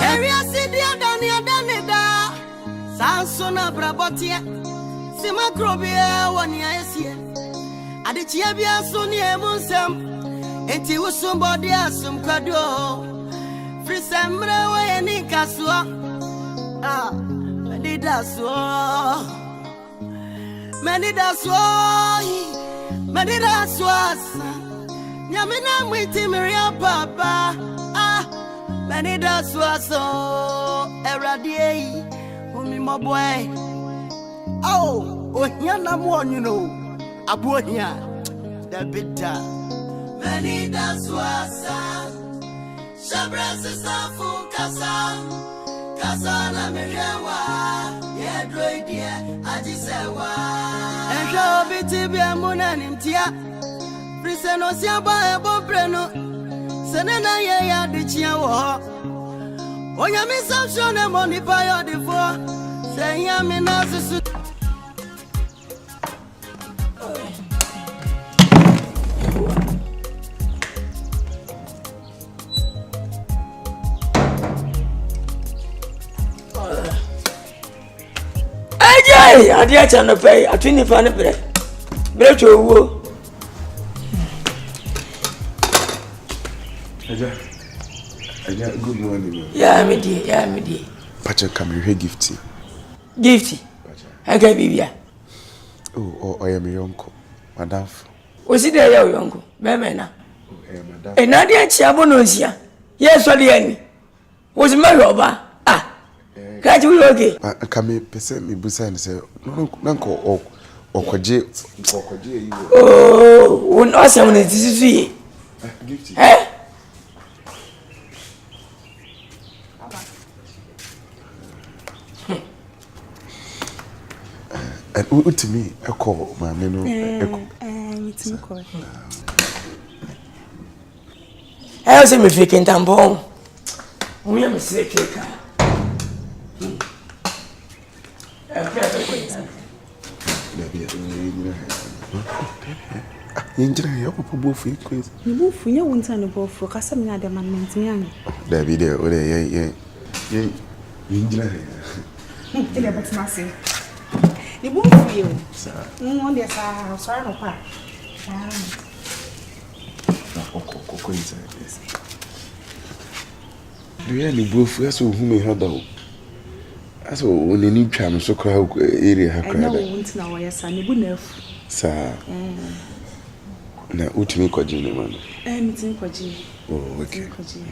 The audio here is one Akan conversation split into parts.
Area city Danida Sansona Brabotia Simakrobia 1 year here. Adichia Sonia Munsam Enti was somebody else some cado Frisemra way and in Casua Many DASO Many DASO Yamina waiting Maria Papa Many DASO Eradier Umi my boy Oh Yana one you know Abonia the bitter Many DASO Shabras is a full Kasana Miriawa, yeah, droid, dear, I just say, and shall be Tibia Munan Tia, Prisano Siaba, Bobreno, Senana, ya, the Chiawa. Oh, ya miss some shown a money by the four, saying, I'm in Nasu. I did not pay a 25 bread to woo. Good morning. Yeah, me dear. Pacha, come here, gifty. Gifty. I can be here. Oh, I am your uncle, Madame. Was it there, your uncle? Mamma. And I didn't see a bonus here. Yes, what the end was my robber. Can't you look it? I come present me Busan say, no, or Kwaje. Oh, when awesome when it is free. Eh? And what to me, a call, my menu. It's me call. I was a freaking tampon. We are a sick. You both you move, you won't turn above for Casamina de Manmentian. There be there, or there, yeah. But massive. The book for you, sir. No, yes, I was sorry, no part. Do you any both yes, who may have done? As when the new charm so crowd area, I won't know, yes, and you wouldn't have. Sir. Na utimi kwa jini mwana. Mitimi kwa jini. Oh, okay.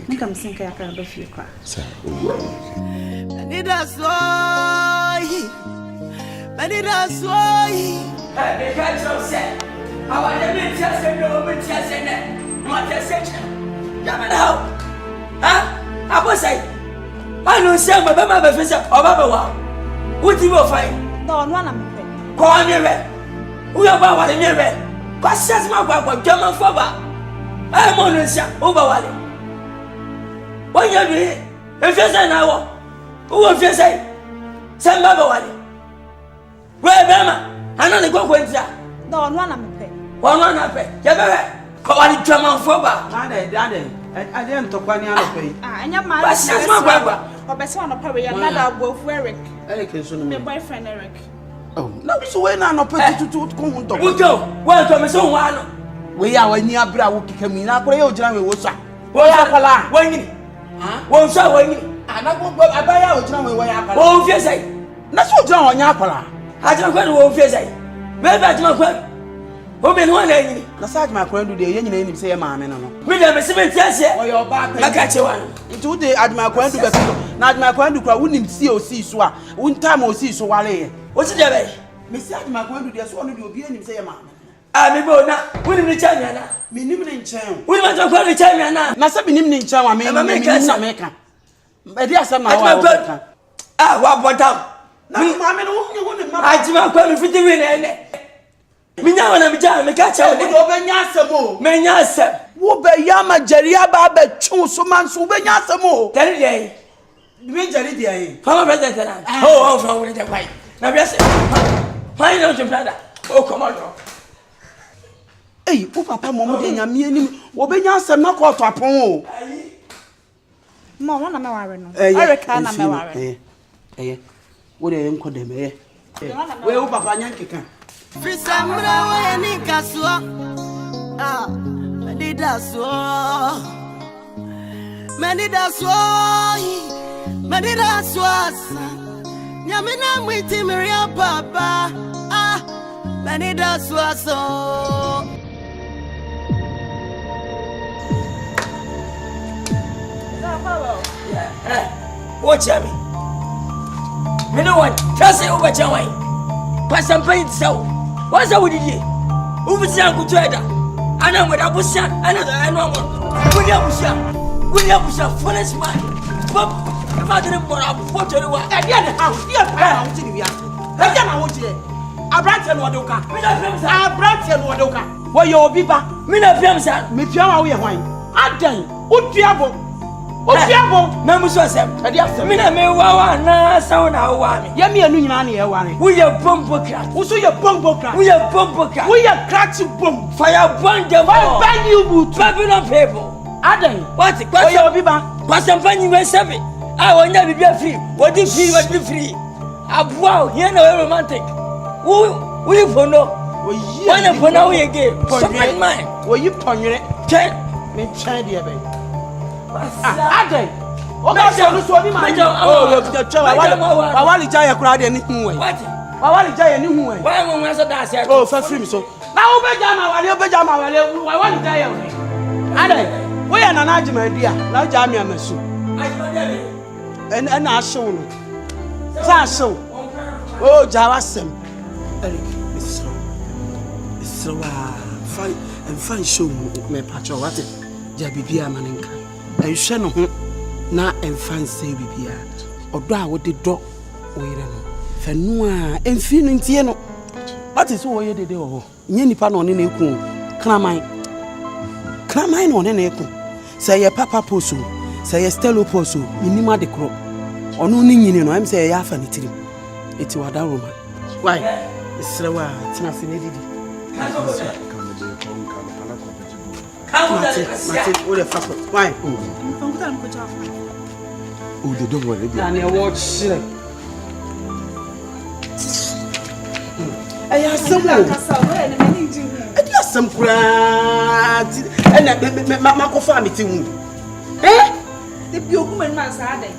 Nika msinka ya karaba fiye kwa. Sawa. Manida swoi. Manida swoi. They can't say. How are the men just say no, but just say that. Not just say. Come now. Huh? I was say. I don't say my Baba Fissa or Baba Wow. What do you find? No, one of them. Call me red. We are about in your red. Passes my Baba, German Faba. I'm on the shop over Wally. What you doing? If you say now, who will you say? Send Baba Wally. Where Bama? I know the go with that. No, one of them. One of them. Never. Call it German Faba. I didn't talk one year of pay. And your man, Passes my Baba. Or better on a parry, another wolf, Eric. Eric is My boyfriend, Eric. Oh, no, so when I'm not put to come to go. Welcome, so one. We are when you are brown, come in. I pray your jammy was up. Well, when you won't show when you. And I won't buy out jammy way up. Oh, yes, I. That's what John on Yapala. I don't know what you say. Maybe I don't know. Women, one day. Nasaj my friend do the young name say, Mamma. We never see it, yes, or your back. I got you one. Into the at my friend to not my friend who wouldn't see or see so. One time or see so wale. What's the way? Mr. My friend do the one who be in say, Mamma. I mean, now, we didn't tell me now. Minimum in chain. We want to call the China now. Nasa minimum in chain, I mean, America. But there's some my good. Ah, what down? I do not call me for the winner. Me now when I'm down, me catch out. Menyasa. Wo be yama jeria ba be chu so man so be nyasa mo. Tell it. Me jeri dey. Former president. Oh, from with the white. Now yes. Why don't you brother? Oh, come on. Hey, wo papa mo mo de nyame anim. Wo be nyasa na ko to apon o. Ma wana me ware no. Erika na me ware. Wo de enko dem we wo papa nya nkeka. Frisa mra we ni kaso. Ah, mani daso. Mani daso. Nyamina mwiti miria papa. Ah, mani daso. Watch me. Me no one. Trust you over Jawai. Pass some paint so. What's up with you? Over Sanku Trader. And I'm with Abu Shan. Another one. William Busha, foolish man. But if I didn't put up for the one, I get the house. Dear Pound, I want you. I brought you Wadoka. I brought you Wadoka. Where you'll be back. Mina Fiamsa, Mipiama, we are wine. I done. What diabo? Memusosem. Mina me wawa na sauna wami. Yemi anu nyina na ye wani. We are bombo crack. Uso ye bombo crack. We are bombo crack. We are crack bomb. Fire burn them. Fire burn you boot. Babylon people. Adan. What? Where you be ba? Kwasampanyi we seven. I want to be free. What is free? Abwa here no romantic. Who you for no? When you for now we again. Something mine. Were you ponye? Check. Me check there be. Adan. O ka so no so ni ma. Oh, you the chawa. Wawali jaya kura de ni hu we. What? Wawali jaya ni hu we. Why mo nso da se? Oh, fa free me so. Na wo be jama wale. Wawali jaya we. Adan. We ya na ajima dia. Na jama amasu. And I show no. Saso. Oh, Jawasem. Eric, it's so fine and fine show me patcho what it. Jabibia maninka. And shano na and fan say bibia. Odo a wo de do we re no. Fa no a emfi no ntie no. What is wo ye de wo? Nye nipa no ne na eku. Kraman no ne na eku. Say ye papa poso. Say ye stelo poso. Minima de crop. Onu ni nyini no am say ya afa ni tirim eti wada roma why isrewa tina se ne didi mate o le faso why Mpanguta mkocha afa Oh, they don't worry. na ne watch shire aya samu kasa we ne mani nji hu edi asam kura ena makofa mi ti hu de bi oguma ni man sa adan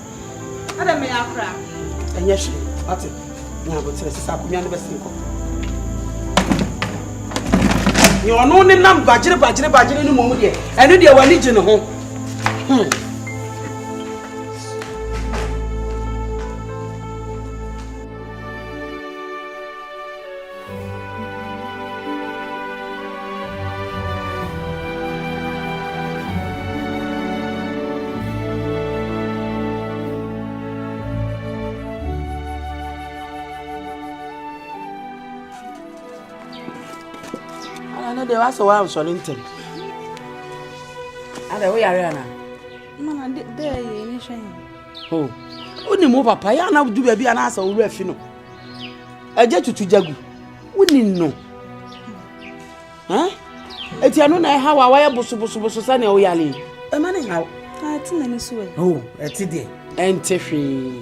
Ada me akra. Enye hwe. Ate. Nya botere sisa akonya ne bese nko. Ni ono ne nam bajire ni momu de. Enu de wani gye ne ho. De was so am so lintem ada we yare na Mana de ye ni hwen oh oni mo papa ya na du ba bia na asa owura afi no eje tutu jagu woni no eti anu na ha wa ya boso sa na o yale e ma ne ha ati na ni so e oh eti de ente hwe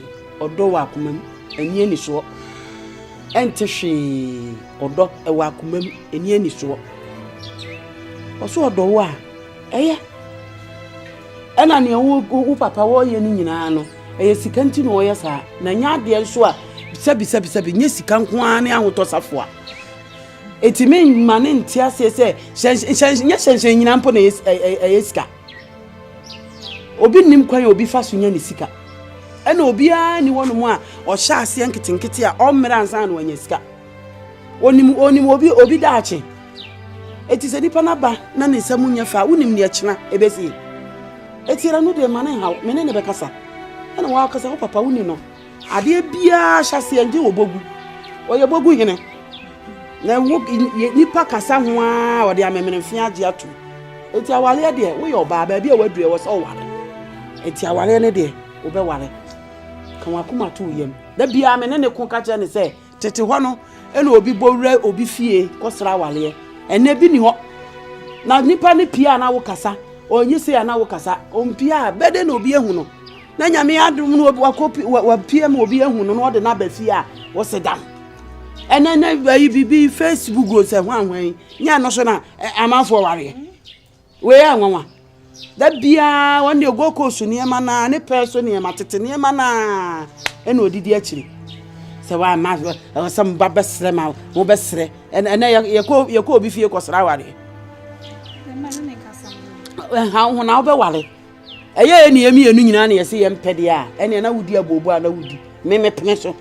odo wa akomam eni ani so ente hwe odo e wa akomam eni ani so oso odo wa eye ena ne wo papa wo ye ni nyina no eye sika nti no ye sa na nya de nso a sabi nye sika nko a ne ahoto safo a eti me mane nti ase se shen nyina mpo na eye sika obi nim kwan obi fa so nya ne sika ena obi a ni wono mu a o hya ase nkitenkite a o mmera ansa na wanya sika onim obi daache eti se nipa na ba na ne samu nya fa wonim ne akina ebesi eti ra no de mane ha mene ne bekasa ana wa kasa wo papa woni no ade bia hyase anje wo bogu oye bogu hene na wo nipa kasa ho a wo de amemene fia age ato eti awale de wo ye oba ba bia wadure wo so ware eti awale ne de wo be ware kan wa kuma to yem da bia mene ne ko ka je ne se tete ho no ena obi bowura obi fie kosra awale ene bi ni ho na nipa ne pia na wo kasa onye se ya na wo kasa ompia bede na obi ehu no na nyame adum no wakopi wa PM obi ehu no de na ba fi a wo se dam enene bibi Facebook go se hwan nya no so na amafo ware we ya nwanwa da bia won de go kosu ne ma na ne peso ne ma tete ne ma na ene odidi akiri se wa ma some babesre ma wo besre ene ye ko obi fie ko sra ware ha ho na wo be ware eye ne yemi enu nyina na ye se ye mpede a ene na wudi abobo a na wudi me pene so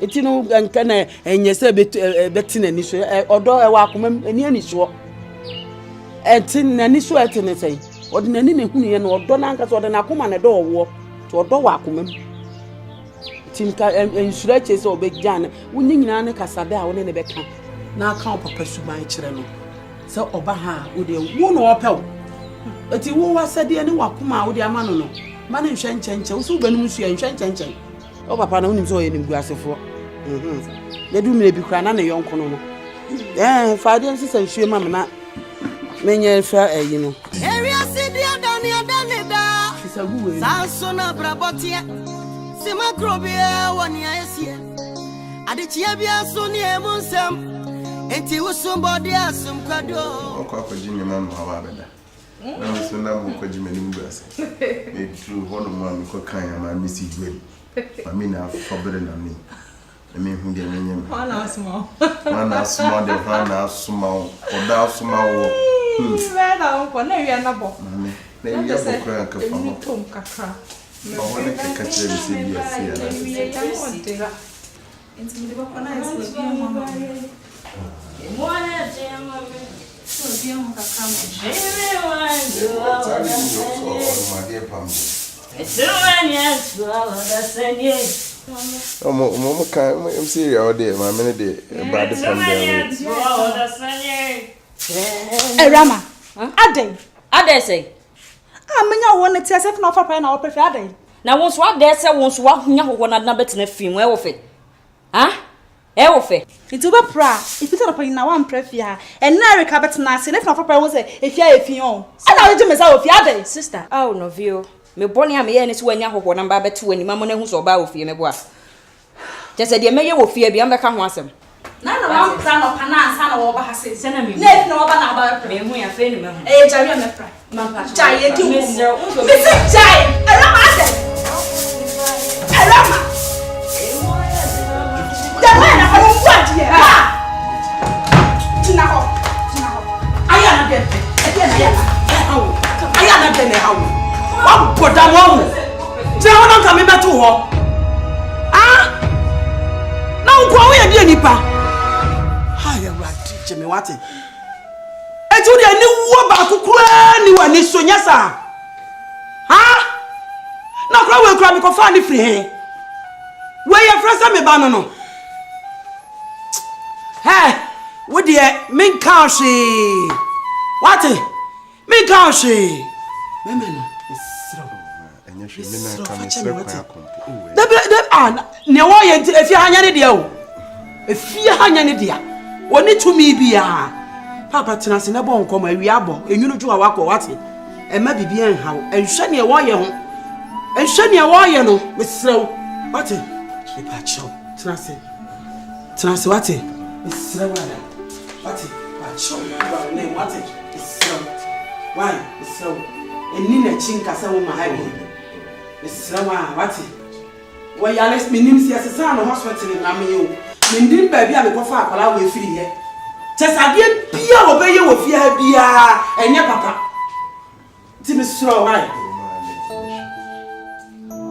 etino anka na enye se betina ni so odo e wa akoma eni ani so etin na ni so etin sei odi na ni ne hunu ye na odo na anka so odi na akoma na do owo to odo wa akoma tinka ensura che se obegyan wunyi nyina ne kasade a woni ne beka na aka papa suban kire no se oba ha odi wo no opew eti wo wasade ne wakoma odi ama no no ma ne nhwe nchenche wo su banum su ya nhwe nchenche o papa na wonim so ye nimgu asefo ne du mire bi kra na ne yonko no faade nsi se nhwe ma na menye fa ayi no area city adani da fisagu sanso na brabotia sima krobia woni ayesie adechia bia so ne emunsam enti wosombo dia asum kwado okwa kwaji mi ma no abeda na so na mo kwaji mani mu ase e true hono mo mi ko kan ya ma mi si dwe ma mi na fobere na mi me hu de nyem Wana small de wana small oda small Vera unko na wi na bo na yi ya bokra ka fa mo tom kakra wona ka chere bi se bi ase ya na enti mi de bo na ese bi mama Mwana tema me. so bi mo kakra mo Jere wangu. tali ni yo so ma de pam Etuanya swa da senye. mo ka MC ya ode ma me de brad pam de Swa da senye. Rama ade say. Amenya wo ne tiase na ofa na wo prefer ade Na won so ade say won so wahunya hoho na betina fim we wo fe. Ha? E wo fe. Itu ba pra ifita na pa na wa prefer ha na reka betina ase na ofa wo say efia efi on ana wo je mesa wo fi ade Sister, oh no view. Me boni am ye ne so wanya hoho na ba betu ani mamo na hu so ba wo fie me bo a. Jese de meye wo fie bia mbeka ho asem. na wa pra no pa na ansa na wo ba ha se Se na me. na efi na wo ba na ba pra Me hu ya fe ni me hu. jari me pra Mampa. jai e di wo Me me se jai Rama ade Rama Dama na pa wo adi ha tina ho aya na de aya na bene hawo wa boda mo je wona ka me beto ho na nko wo ye die nipa ha ya rati je me wate eju de ni wo ba kukura ni wa ni so nyasa na kura we kura mi ko fa ni free he we ye fresa me ba no wo de men ka she wate men ka she meme no enye hwe me na ka me sre kwa akompo ne wo ye nti efia hanya ne dia o efia hanya ne dia woni tumi bia papa tenase na bo nkom awi abo enwunu ju awakọ wate ema bibia enhaw enhwe ne wo ye ho enhwe ne wo ye no mesrew wate e pa cho tenase wate mesrew wate pa cho ne wate mesrew why mesrew eni na chinka sa wo mahabi mesrew wate wo ya les minim si asesa no hospital na me yo mindim ba bia me ko fa akwala wo efiri he chesade bia wo be ye wo fia bia enye papa ti me sro why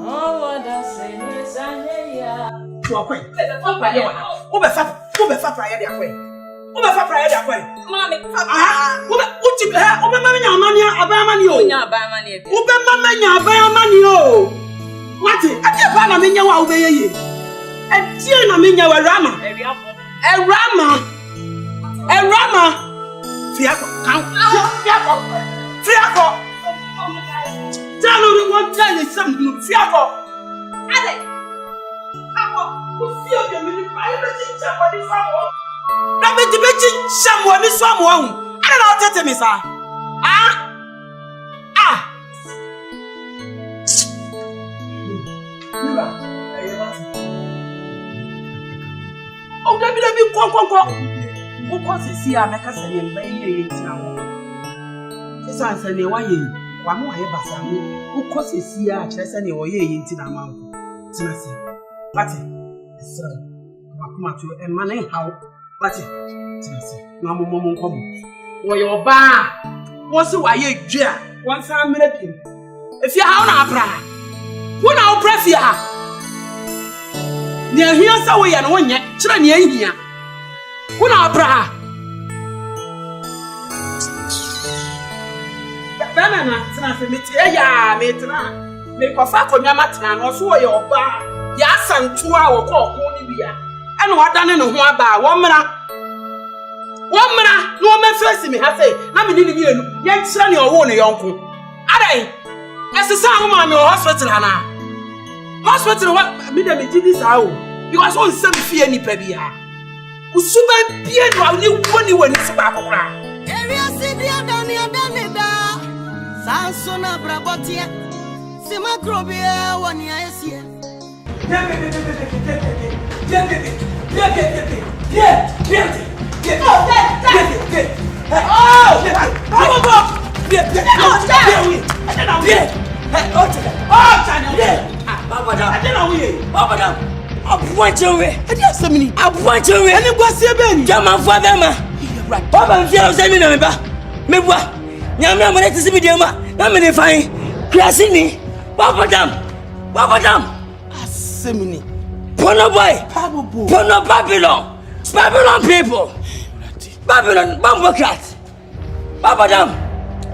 Oh, da senye sanye ya. to akwen papa ye wona wo be fa prayer de akwen wo be fa prayer de akwen Mami, wo be uti be wo be mama nya amani abamani o nya ba ma ne. wo be mama nya abamani o wati ati pa na menya wa wo be ye ati na menya wa rama Rama fiako tell you one tell you something fiako ade ako ku fio de me ni pa be chincha kwa ni sawo na be chincha mo ni so mo hu ana na o tete mi sa Oh, David, come. Who calls it? See, I'm a cousin and baby in town. This answer, they want you. One more ever, Sammy. Who calls it? See, I just any way in Tinamam. Tinassi. Patty, son. Come to a man, how? Patty, Tinassi. No more come. Where your bar? What's the way you jar? Once I'm making. If you have an opera, who now press ya? Near here, so we are one yet, children here. Who now, bra? Banana, Metia, Metna, make a fact on your matran or so your bar. Yes, and 2 hour call, Conibia. And what done in a one bar, 1 minute. 1 minute, no man first me, I say, I'm in the young son, your own uncle. Are as the son of my hospital, Anna. Hospital, what made them do this hour? Because on some fear any pebia. Usuba bien while you when it's back. Area City and Danida. Sansona Brabotia. Simacrobia 1 year is here. I want you away. I want you away. And it was seven. German for them. Papa, you send me number. Me what? Yamma, when it is with you, I'm in a fine. Classini. Papa Dam. Asemini. Pono boy. Pono Babylon. Babylon people. Babylon Bambocrat. Papa Dam.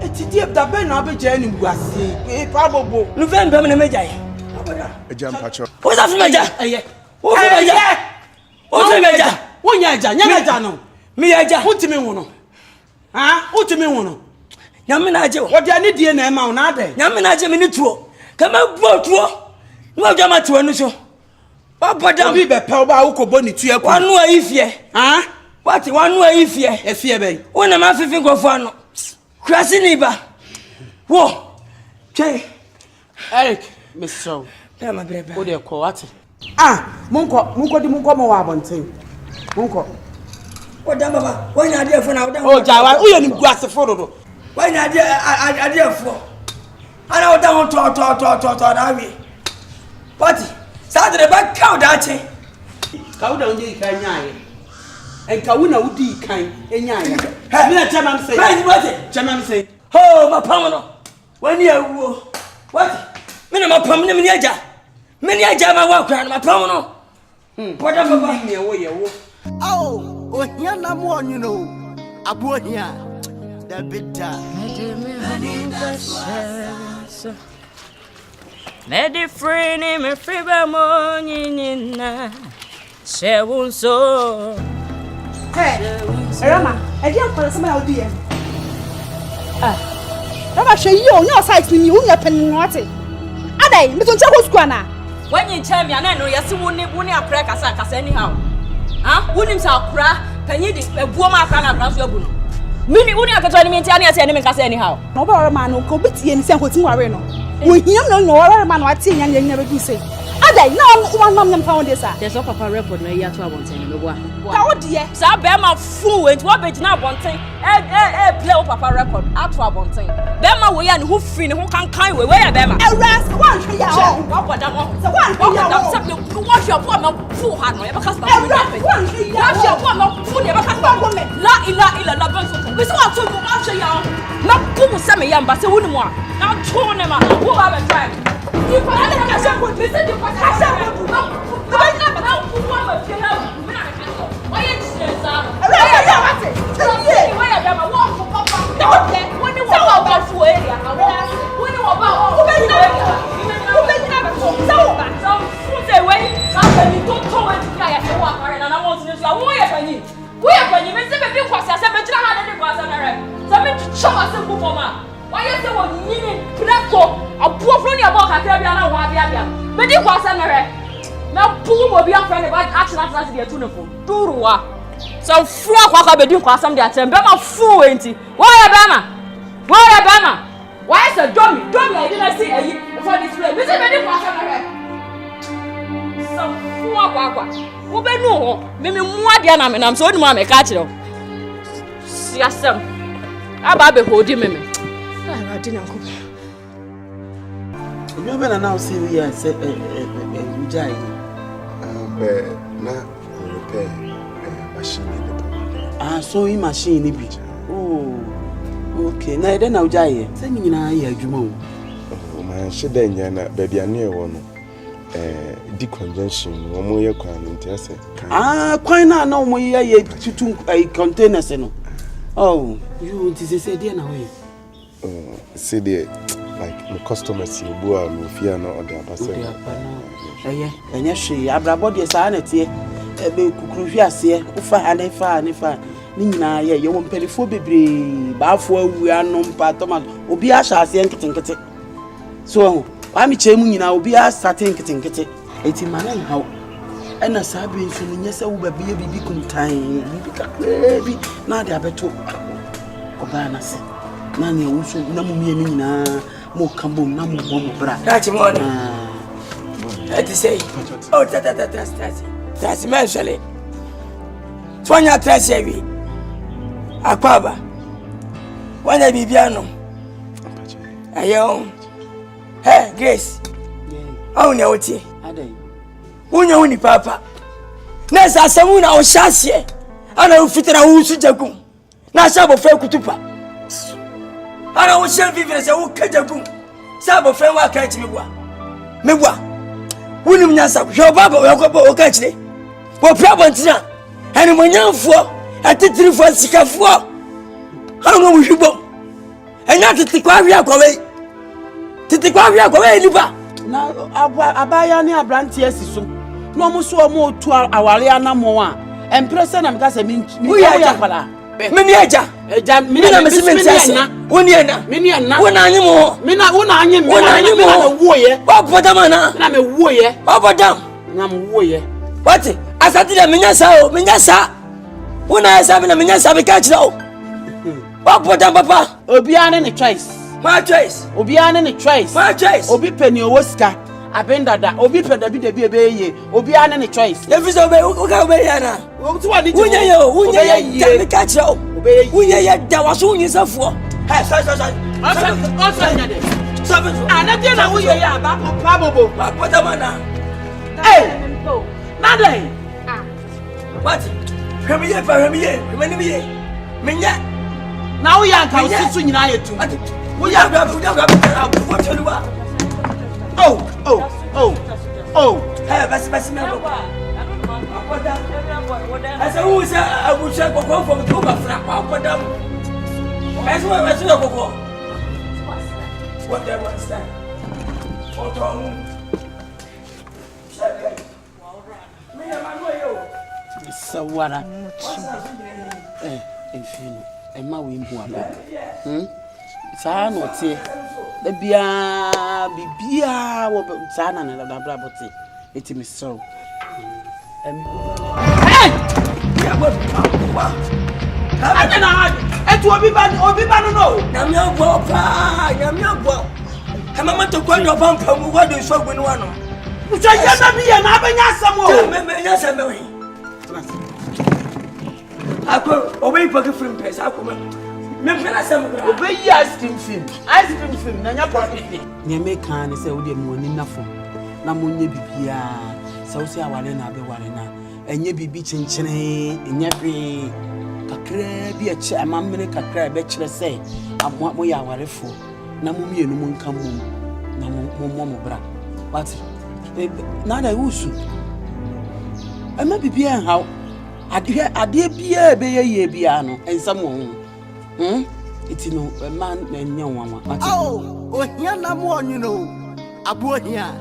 It's a deep that Ben Abbey was probable. November, Major. A jump patcher. What's that, Major? What's the Major? 1 year, Jano. Me, I just put me one. Ah, put me one. Yaminajo, what do I need DNA amount? Yaminajo, Minito. Come out, boat. No, Jama to a so. Papa, don't be Pelba Uko Bonnie to your 1 way if ye. Ah, what 1 way if ye, a fear bay. When I'm a finger of 1. Crasiniba. Whoa, Jay, Eric, Miss So. Damn, baby. What do you call it? Ah, Munko di Munko Mawabonte. Munko. What Dama? When I dear for now? Oh, Jawa, we are in grass photo. When I dear for. I know down to what? Saturday back cow that. Cow down ye can and Kawuna would be kind and yan. Have you a German say? What it? German say, oh, my pamano. When you what? Minimum permanent miniature. Many a German walk around my pamano. What am me away? Oh, here no more, you know. A boy here. The bitter. Let the friend him a free morning in Sewun so. Hey, Rama, I didn't call some out here. Ah, Rama, show you on your side when you are penning what it. Ade, Miss Squana. When you tell me, I know you're so wouldn't a crack as anyhow. Ah, wouldn't cry, penny a woman can across your boot. Mini wouldn't have to tell me anyhow. No, man who could be in San Jose Marino. We hear no other man what thing and you never do say. Ade, no one them found this. There's a papa record where you are to one thing. How dear? So I bear my fool and what bet now one thing. Play up papa record out to one thing. Bema way and who free who can kind way where Bema. A ras one for you. What the one for you. Wash your poor no fool had no ever cast my one for you. Wash your poor no fool never cast my woman. La illa la benzo. We saw to wash your no pool semi yam but say wouldn't more. Now turn them out. Who have a drag? You can say what we said you can say what I never know who want to help. Why you say that? Why am I walk for papa? When you walk about to area, when you walk about who been never so food away, something you don't know when you guys walk around and I want to know who are you? We are when you miss the big was a cemetery and the was on a something to show us a book for man. Why you say what you need? A poor friend of Caribbean and Wabia. But it was on a now, Pooh will be a friend about action as the tuniform. Turua. So, Frog will be doing some day. Bema fool, ain't he? Why, Bema? Why, This is very important. So, who be no? Me more than I'm so no me catch you. Yes, sir. Aba be holding me. I didn't come. You better now see we are say Ujai. Na repair machine in the Sewing machine be. Oh, okay. Now then Ujai. Say me na here adwuma. Oh man, she den ya na baby ane wo no. Decongestion, omo ye kwan nti ase. Kwan na omo ye tutu containers no. Oh, you say there na way. Oh, see there like my customers you bo am fear no on the abase. Enye hwe abrabo de sa na tie ebe kukuru hwe ase ufa fa ni nyina ye wo mpelifo bebre baafo awu anom pa tomato obi a hye ase nketenkete so wa mi chemu nyina obi a sate nketenkete eti manan hawo ena sabe nso no nyese wo babe ye bibi kuntan bibi kakra bi na de abeto oba na se na ne wo so na mu mie nyina mo kambo na mo bo mo bra That's money. What to say? Oh, that's mentally. Twanya Trashevi. Aquaba. When I be piano. Ayo. Hey, Grace. Oh, no, tea. Unya papa. Nessa Samuna or Shasie. I don't fit a who's jagun. Nasabo fair kutupa. I don't shall be as a wookajabun. Sabo fair wa catch me. Mewa. Wouldn't Nasa, your Baba will catch it. What problem? And when young for at the 3 for Sika for. How long will you go? And not to take away. To take away, Liba. Now, Abayani Abrantias, no more to our Liana Moa, and President and Casamin, we are Yapala. Miniaja, Mina Missina, Uniana, Miniana, one animal, Mina, one animal, warrior, Papadamana, I'm a warrior, Papadam, I'm warrior. What? Asante Minyasa, when I have a Minyasa, we catch now. Papadam, Papa, Obian any choice. My choice, Obian any choice. My choice, Obi Penny Oscar. Abenda da obi peda bi de bi obi ana ne choice if is obey yana what what did you me catch you unya ya da waso unya safo hey sorry anade na unya ya ba bobo papadamana hey nade what hwemiye menya na uya ka usisu nyina yetu uya gba Oh. Hey, basi me go. Asa who say I will check go from to ba fra kwa podam. Asa go. What they want stand. Oton. Me na manu yo. Sawara. Enfino. Emma we mbu aba. Sa no tie. Da bia wo sa na na da bra bote. Eti me so. Hey! Ya bo. Anya na etu obi ba no. Na me agbo pa. Kama mato kwa ndo pampa mu wado so gbe no ano. Ucha ya na bi ya na abanya asam o. Me nya asam me. Ako obi pa ke frame pesa akoma. Me pela asam bra. Obi ice cream film na nya profit. Ne me kan ne say wo de mo ni nafo. Na mo nye bibia. Sa wo si awale na be wale na. Enye bibi chenchene, enye hwe. Kakra bi a che amamene kakra be kire say mo ya awarefo. Na mo mienu mo nka mo. Na mo bra. What? Na da wusu. Ama bibia hawo. Ade bia be ye bia no ensam wo. Iti no man nya wanwa. Oh, ohia na mo onyu no. Abu ohia.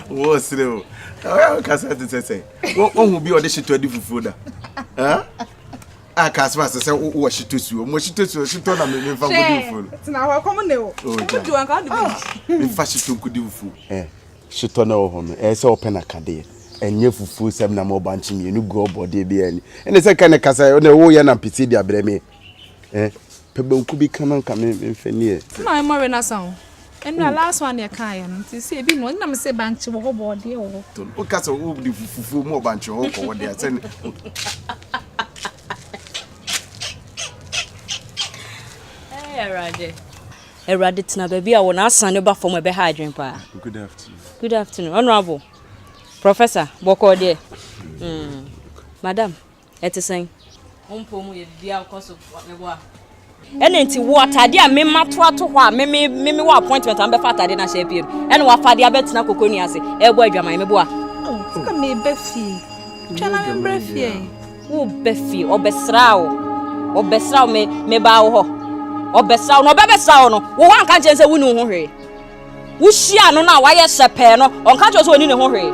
Wo sire. Awa kasa te say. Wo bi ode shito adi fufu da. Ah kasma say wo shito suo. Mo shito na me fa godi fufu. Tina wa komo ne o. Odu an ka de. Me fa shito godi fufu. Shito na wo ho no. Say open akade. Enye fufu sem na mo banchi mi enu go body bi ani. Ene say kan kasa na wo ye na piti dia breme. Pebanku bi kan ka me mfani e. Na e mo we na san. And the last one you can see be no na me say bank wo body wo. O ka so wo di fufu mo bank wo ko wo dey say. Erade tina baby a wona Asante ba for me be ha adwen pa. Good afternoon. Good afternoon. Honorable Professor Boko there. Madam, etisen. Ompo mu ye bia koso me bo a. Ene nti wo atade a me mato ato ho a me wo appointment am be fa atade na hye pie. Ene wo afade abetina kokoni ase. E bo adwaman me bo a. Ka me be fi. Twana me bre fi. Wo be fi, obesrawo me ba wo ho. Obesrawo no bebesrawo no wo wan ka nche se wuni ho hwe wo hia no na wa ye sepe no on ka nche so woni ne ho hwe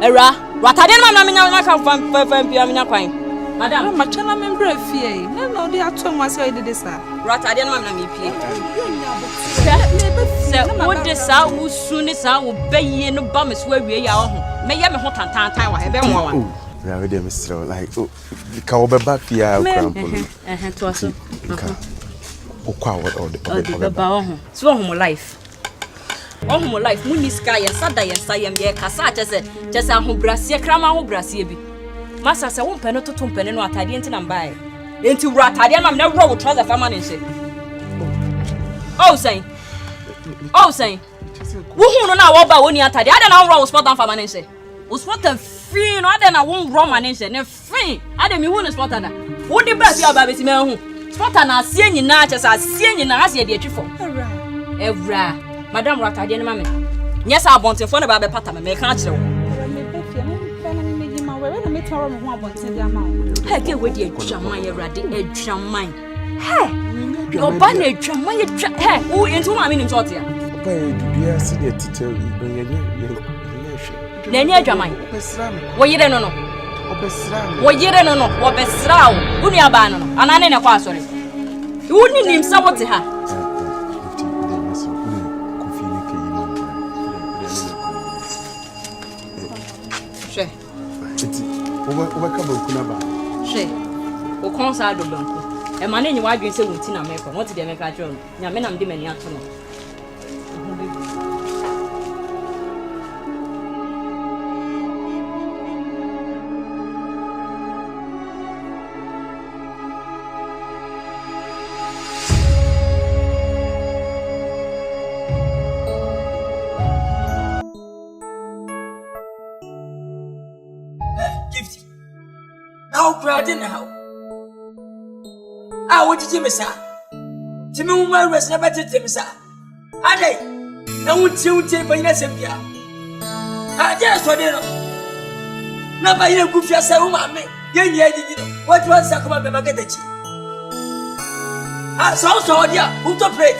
era ratade no na menya na ka fam pia menya kwan madam ma chana me bre fie na no dey atom wase o dey sa ratade no na me pie se wo de sa wo suni sa wo beye no ba me so awie ya ho me ye me ho tantan wa he be mo wa We are ready, Mr. Like, oh, ka obeba fia ukrampo. To aso Okwa obeba ho so ho life ohun life muni sky ya sada ya sayem ye kasa chese ahobrase krama ahobrase bi masa se wo mpene toto mpene no atade enti na mbae enti wura atade na me na wura wo trouser fama ne nse oh say wo hu no na wo ba woni atade ade na wura wo sport fama ne nse wo sport free no ade na wo wura ma ne nse ne free ade mi hu ne sport ada wo di ba bi aba beti me hu sport na asie nyina chese asie nyina asie de atwifo evra Madam Ratade na mame. Nyesa abontenfo na ba be pata me ka akire wo. He ke we di adwaman ye rade adwaman. He. No ba na adwaman ye he wo enti mame ni ntote ya. Papa e bibia se de titewi onye na enye adwaman. Wo yire no no. Wo yire no no, wo besra wo. Unu aba no no. Anane ne kwa asore. Wo ni nim sa wote ha. She. Oba ka banku na ba. She. O konsa do banku. E ma na nyi wa adwen se wonti na meko. What dey make a tro. Nya me na mde mani ato no. Now, I want to see me, sir. Timmy, my rest never to Timmy, sir. I day, I won't see you take my Sempia. I just saw dinner. Now, by your good yourself, mammy, what was I come up and get the cheap? I saw dear, who to pray.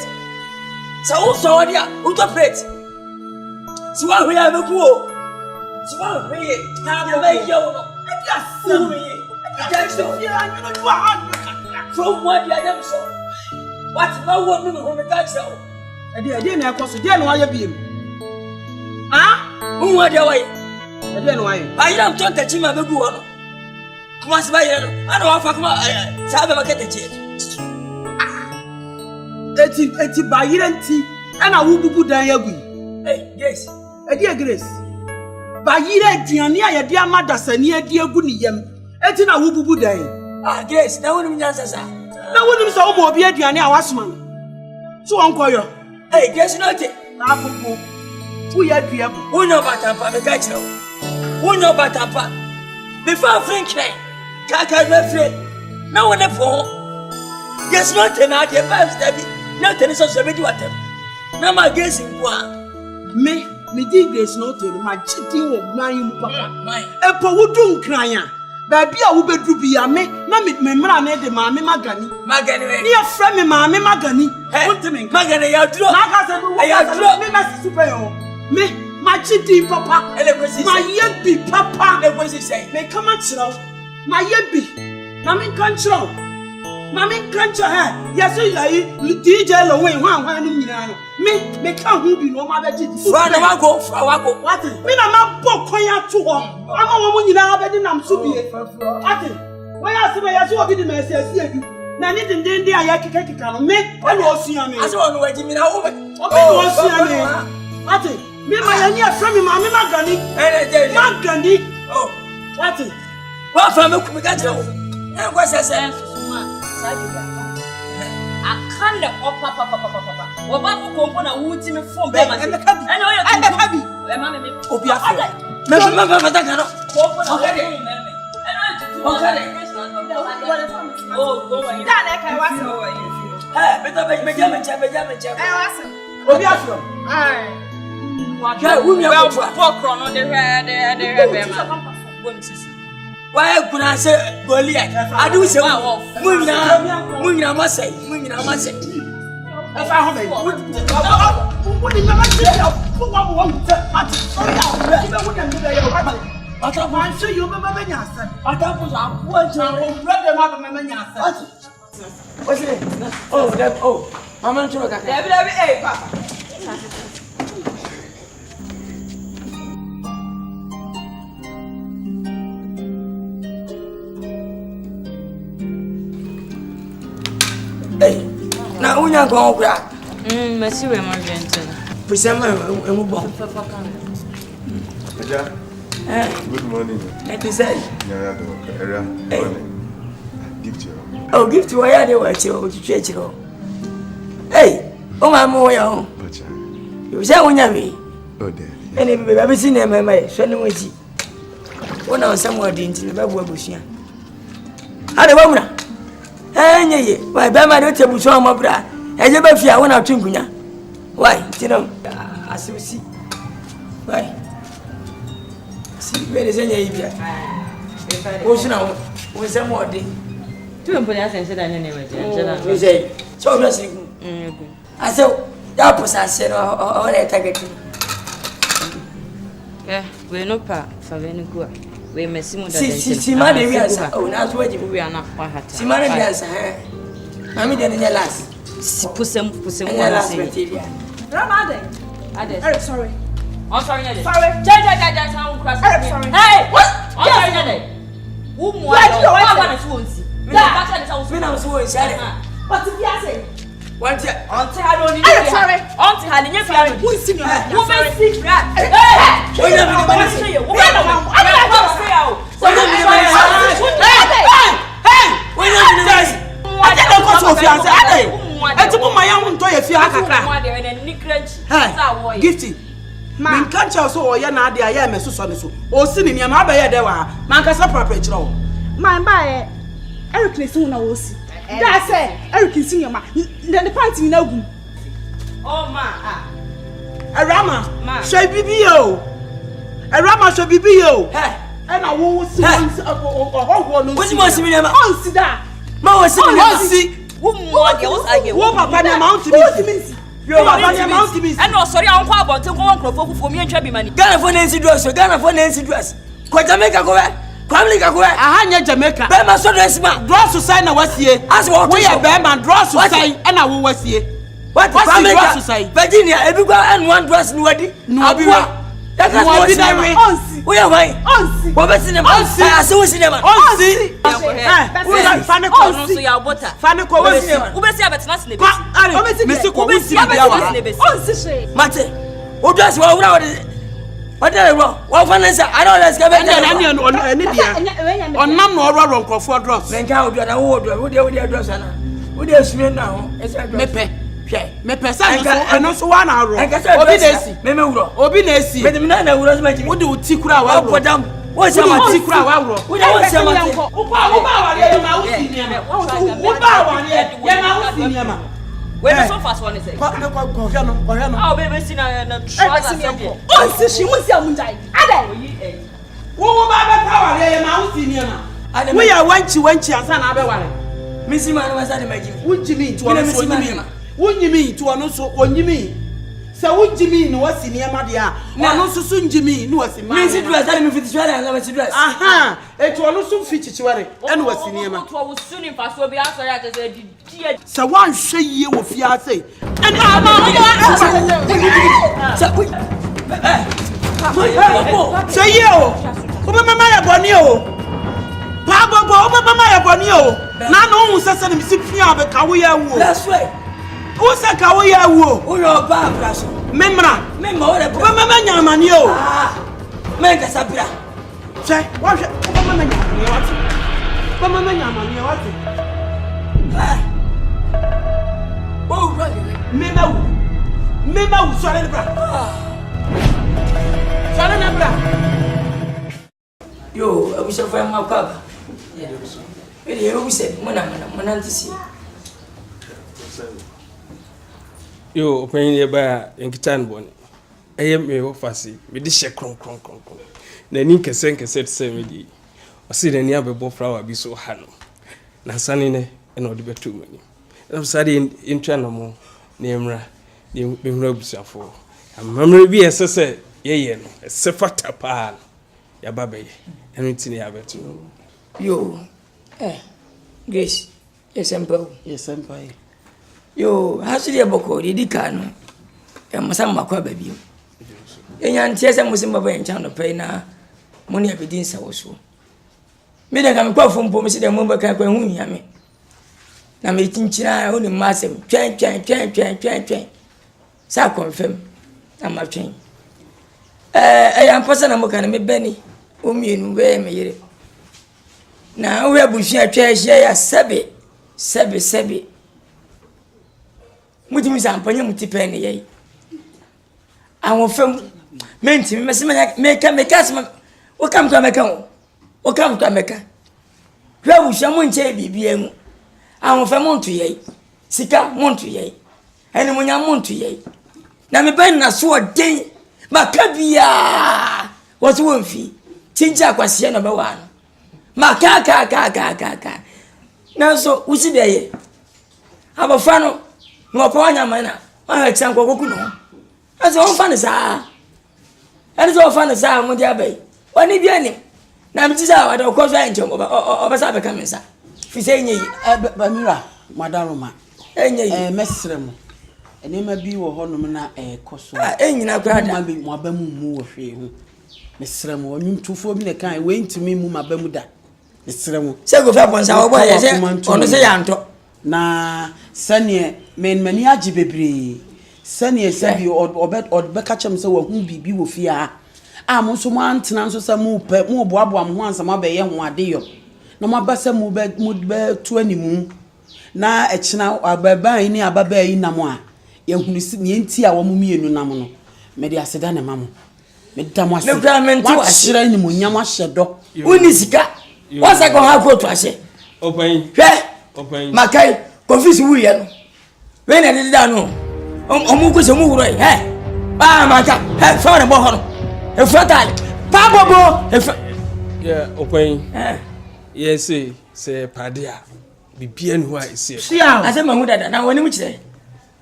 So, dear, who to pray. So, I will have a pool. So, I will pay it. Now, you may go. Yes, from what you have so. What's my woman who regards so? I didn't have cost again while you beam. Ah? Who are your way? I don't know why. I don't talk to him about one. Once by I don't offer my Sabbath get the jet. It's by Yenti, and I will put down your way. Yes, a dear Grace. By Yenti, a dear mother, and near dear Goodney. Etina wububu dai. Ah, Grace, na wonu nyansa sa. Na wonu so mo obi aduane a wasoma. So onkoyo. Hey, Grace no te. Na apopo. Wo ya dua bo. Wo no batampa me ka kire wo. Wo no batampa. Me fa frinkre. Kaka me fre. Na wona fo. Grace no te na de vibes da bi. Na te ni so so be di watem. Na ma Grace nko me di Grace no te ma chiti wo man papa. Epo wo dun kranya. Baby, I will be drubi me. Na me mra de maame magani. Magani we. Ni afra me maame magani. Wontimi. Magani ya dro. Na ka se ya dro. Me ma super yo. Me ma chidi papa. Ele kwesi. Ma ye bi papa. Ele kwesi say. Me come chiro. Ma ye bi. Na me kan chiro. Ma me kan chiro he. Yeso yi DJ lo wen hwan no nyina no. Me ka hu bi no ma be chidi. Fra wako. What? Me na ma bo kwan ato ho. Ama wo nyina abedi nam so bie. Ati, wo ya se be ya so obi di mesi asi edu. Na ni dindindi aya kika no me e no osua me. Ase wonu waji mi na wo me. O me no osua me. Ate, me ma ya ni afra me ma me magani. Magani. Oh, ate. Wa fa me ku me ka jira wo. E kwa sese. Akan le papa. Wo ba ku kompo na wuti me phone be ma. E me kabi. E ma me. Obi afra. Me ta kan no. Kompo na okay. Oh, go away. Dale, kai wasa wo yi. Beto be jam. Wasa. Obi afro. Ja, wo mi Well, akwa. pokro no de be ma. Bom sisi. Why kuna se Goliath? Adu se munyina masai. E fa ho me. Wo ni mama ti ya. Wo te. Ate. Sorry. Wo dem be ya. Ata man say you mama nya asa. Ata po sa wo je o brother mama nya asa. What's it? Oh, mama nchoro kaka. Dabi, eh, papa. Hey, na unya go okura. Merci we mo gentle. Pusema emu bon. Aja. Good morning. Let me say. Yeah, area. Morning. Gift you. Oh, gift you ya de wa che o chiche ko. Hey, o ma mo ya o. Bacha. You say unya mi. Oh, there. Ene bi be si na mema e, so ne wati. Wona on sam odi nti be babu abusua. Ade wa mura. Enye ye, wa be ma de tebu so mo bra. Eje ba fia wona twinkunya. Why? Tinam. Asusi. Why? Si be de enye ibia. O sina o sam odi. Tu me pone asense da nyane waje. We say, so no si. Ase ya posa se no o le tagaki. We no pa fa we no go. We mesi mu da Si ma de wiasa. Oh, na so waji we ana kwa hata. si ma de wiasa. Mami de ne last. Si pusem Ne last wala material. Ramadan. Ade. Eric, sorry. I'm sorry nyade. Sorry. Ja sound cross. Eric, sorry. Hey, what? I'm sorry nyade. Wo mu ayo. Wa ba na so onsi. Me na ba cha de sa Me na so wo share. What if you say? Wanti Auntie ha no ni. Eric, sorry. Auntie ha ni nye fia no. Who is in your head? Wo be si. Hey. Oya mi ba ni se. Wo ba no. I don't want to say out. Oya mi ba ni se. Hey! Oya mi ba ni se. Ate na ko so fiance ade. Eti mo ma ya ho nto ye fia kakra. Mo de na ni crunch. Hey, gifty. Min kancha so o ye na ade aye me so ne so. O si ni niam aba ye de wa. Man ka sa proper kire o. Man ba Eric ne si na wo si. Da say Eric si ni ma. The panty na gum. Oh ma. Arama. Ma. She bibi o. Arama she bibi o. Hey. E na wo si won si o no. What's more similar? On si da. Ma wo si On si. Wo mo de wo sa ge. Wo papa na mount me. Yo papa na mount me. And no sorry an kwa abonten ko nkrofo fufu mi entwa bi mani. Ghana for Nancy dress. Ko Jamaica ko we. Kwamli ka ko we. Aha nya Jamaica. Be ma so dress ma. Draw so sign na wasie. As what we ya be man draw so sign e na wo wasie. What family draw so sign? Virginia ebi kwa and one dress ni wadi. No bi wa. That is what we onsi. We are why? Onsi. Wo be cinema. Onsi. Ase wo cinema. Onsi. We Fane ko so ya bota. Fane ko we cinema. Wo be si abetena se Kwa nebesi. ari. Mesi ko we si bia wa. Onsi she. Mate. Wo dress wo wura what the wrong? What finance? I don't let's get back. Any dia. Onam no oro nkrofo dross. Menka wo na wo wo dress na. Wo dey sure na ho. Mepe. Mepe sa no so wa na ro. Obi na esi. Me wuro. Obi na esi. Me na wuro so maji. Wo de uti kura wa ro. Kodam. Wo se ma ti kura wa ro. Wo dey wo se ma ti. Wo ba wa re ma wo si ni ma. Wo ba wa re ye ma wo si ni ma. We so fast one say. Ko hwe no. Ah be si na trouser say. Onsi shi wo si amunjai. Ade. Wo ba ba ta wa re ye ma wo si ni ma. Wo ya wanchi ansa na be ware. Misi ma na sa de maji. Wo jimi to ono so nyimi. Wo nyimi to ono so onyimi. Se wo jimi no wasi ni ma de a. Ono so so njimi no wasi ma. Misi dress that me fit swala na misi dress. Aha. Eto ono so fi chichiware. Eno wasi ni ma. To wo suni fa so bi aso ya je di. Se wan hwe yie wo fi ase. Ene se yie o. Wo be mama ya boni o. Papa, my bonio. Nano who says, I'm sitting up a Kawaya. That's right. Who said Kawaya? Who your bar, Memra, Memma, Manio. Make us up here. Say, watch it. Oh, right. Memo, sorry, Yo, I wish I found my papa. You said, Mona, to see. Yo, when you buy in Kitan Bonnie, I am me fussy, with this shake cronk. The Ninka Senka said, Sammy, or see the near before flower be so hard. Nasanine and all the too many. I'm studying in Chanamo, Nemra, the robes are for. And memory be as I said, a sefata pan, ya baby, and it's in the habit. Yo, Grace, yes, Emperor. Yes, Empire. Yo, has the Boko, the Dicano, and Masama baby. And yan tears and Musimba and Channel Payna, money within Sawoso. Me da kam kwa fom pom se de mo baka kwa hu nya me na me tinchira oni masem twen sa confirm na ma twen ya mposa na mo kan me bani o mienu we me yire na o we buhia twa hia ya sebe mutimi sa ampanya mutipe ne yei awon fam menti me se me ka se o kam kwa me kan o kam to ameka hwa wuhia mo nche bibia mu ahofɛ mo nto yei sika mo nto yei ene mo nya mo nto yei na me ban na so den maka bia wo so wonfi tinja akwase na be wa no maka ka na so usi de ye abafa no no pa wanya mana ha tia nkokoku no aso won fa ne saa ene so fa ne saa mo dia bai woni bia ni na mtisa wada okozo enje obasa be kamensa fi se enyi Bamira madaroma enyi mesrem enema bi wo honum na koso enyi na kwada ma bi mo abamu mu wo hwe hu mesrem onwum tufo bi ne kan we ntimi mu mabamu da mesrem se go fa bonsa wo boy se ono se yanto na sane mani agi bebre sane se bi obeka chem se wo hu bibi wo fi a mo so mo antena nso se mo pe mo boaboa mo ansa mo be ye ho ade yo na mo abasa mo be tu animu na ekina ababan ni ababa yi nam a ye hunu si ne enti a wo mo mienu nam no me de aseda ne mamo me da mo ase wa shira ni mo nyam ahyedo uni sika wasa ko ha ko to ahye Open. Hwe makai confuse wu ye no we na de da no omu ko se mu wuro he ba maka he fa ne bo ho no e fatal pa bobo Yeah, open. Yes, say padia. Bibia no a ese. ase mahu dada na woni mu kire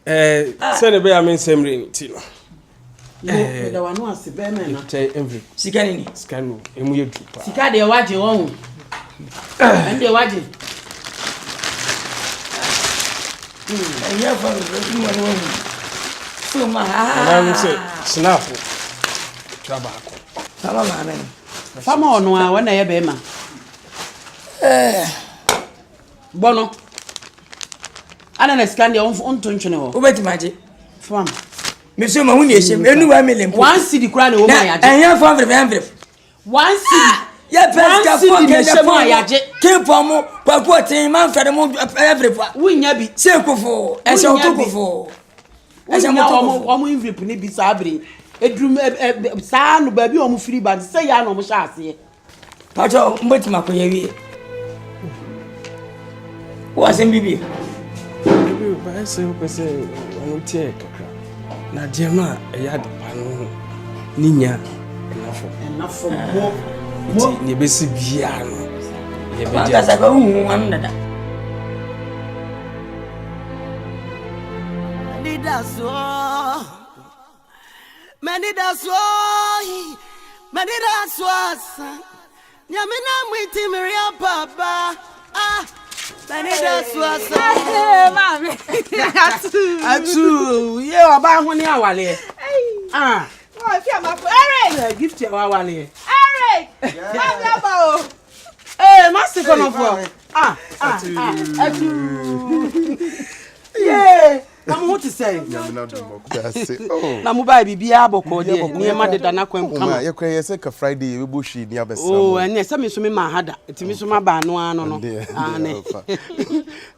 Say the be amen semre ni ti no. da wanu ase be me na Tell every sika ni scan emu ye du pa. sika de waje won ende waje ya fa ro mo no so ma Na say snap. Trabako. sama ma amen fama ono a wana ye be ma bono ana na scan de on to ntwene ho obeti maje fam me so ma hu ni ehye enu wa mele mpo one city kura na wo ma yaje en ya fa vrem one city ya peska fo ke de fo yaje ke pomo pa ko tin man fere mo every fois wunya bi se kofo e se otokofo e se mo tokofo omo invip ni bi sabri edrum saa no ba bi omo free band say ya no mo sha ase pacho mbeti makoye wi wa sem bibi Ba say o pese onu tie kakra. Na de ma e ya de pa no ninya enafo mo ni be si bia no. Ye be ka sa ko hu wan dada Nyamina mwiti miria papa Mami. atu ye oba ho ni awale Oh, if you are my Eric. gift ya awale Eric. Mami aba o. Master Conofo. Yeah. Now what to say? Na mo ba bibia aboko de niema de dana kwam kama. Ye kwen ye se ka Friday we bo hwi ni abesa. Oh, ene se me so me ma hada. Etimi so ma ba no ano no. Ane.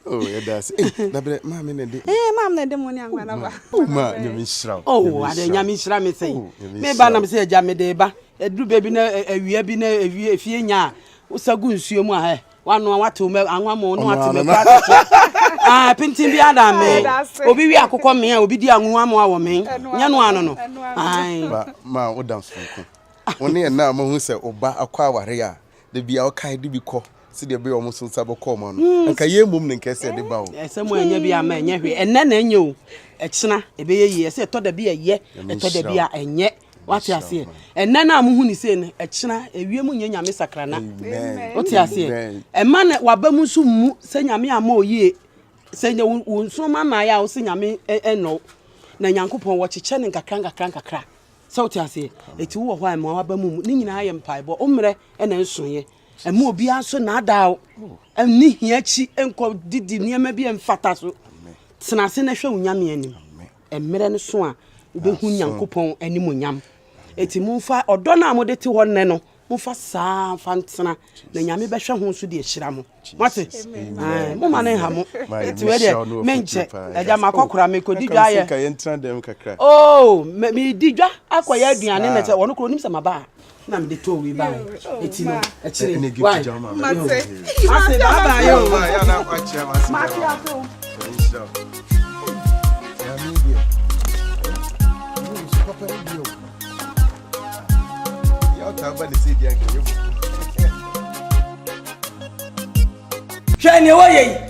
Oh, ye das. Na bre ma me ne de. Mam na de mo ni angwa na ba. Ma nyami shira. Oh, ade nyami shira me sei. Me ba na me se ja me de ba. Eduru bebi na awia bi na awia fie nya. Usagu nsuo mu a he. Wanu watu me anwa mo no ati me kwa. Pintin bi ada me. Obi wi akokọ me a obi di anwa mo awo me. Nya no ano no. Ai. Ma o dance funku. Woni na ma hu se oba akwa aware a de bia o kai de bi ko. Si de be o mo so sabo ko mo no. Nka ye mum ne nka se de ba o. Ese mo anya bi ama enya hwe. Enne na enya o. Ekina ebe ye ye se to da bi ye. To da bi a enye. Wati ase enne na amuhu ni se ne ekina ewie mu nyame sakrana wati ase emma na waba mu su mu se nyame ama oyie se nya wonso mama ya o se nyame eno na nyankopon wo cheche ne nkakra se wati ase eti wo ho ama waba mu ni nyina aye mpaebo omre na nsoye emma obi aso na ada ni hiachi enko didi niema bi emfata so tena se na hwe nyame anim emre ne so a ubehu nyankopon animonyam eti mumfa odo na amode ti ho nne no mumfa saa fantena na nyame behwe ho so de ehira mo mate mo ma ne ha mo eti we de menche eja makokora me ko didwa ye ka yentra dem kakra oh me didwa akoya aduane na che wono kro nim se maba na me de to wi ba eti no ekire mate baba yo ya na kwacha mate ato Shani waye.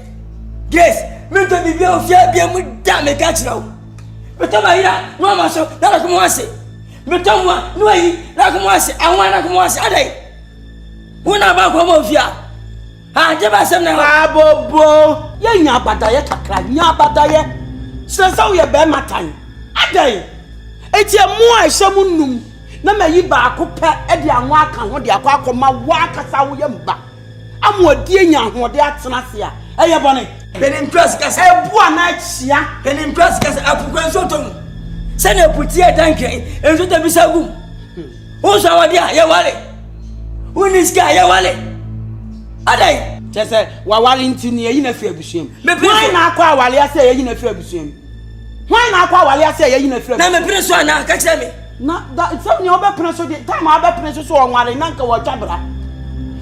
Yes, me to bi o fia bi mu da me ka kira o. Me to ba ira, no ma so, na ko mo ase. Me to mo, no yi, na ko mo ase, anwa na ko mo ase adai. Wona ba ko mo fia. Ha, je ba sem na abobo. Ye nya abada ye kakra, nya abada ye. Sesa wo ye be matan. Adai. Eti mu a hyemu num. Na mayi ba akopɛ e de anwa aka ho de akoma wa akasa wo ye mba. Amodi nya ho de atena se a. Eye bone. Benin press kasa. Ebu ana chia. Benin press kasa apukwan so tom. Se na puti e danke. Enso te bisagu. Wo so awade a ye wale. Uniska ye wale. Adai. Chese wa wale ntini ye na fi abusuam. Why na akwa awale ase ye na fi abusuam. Why na akwa awale ase ye na fi abusuam. Na me pere so ana ka kire me. Na da some you be prince so the time I be prince so onware na nka wo twabra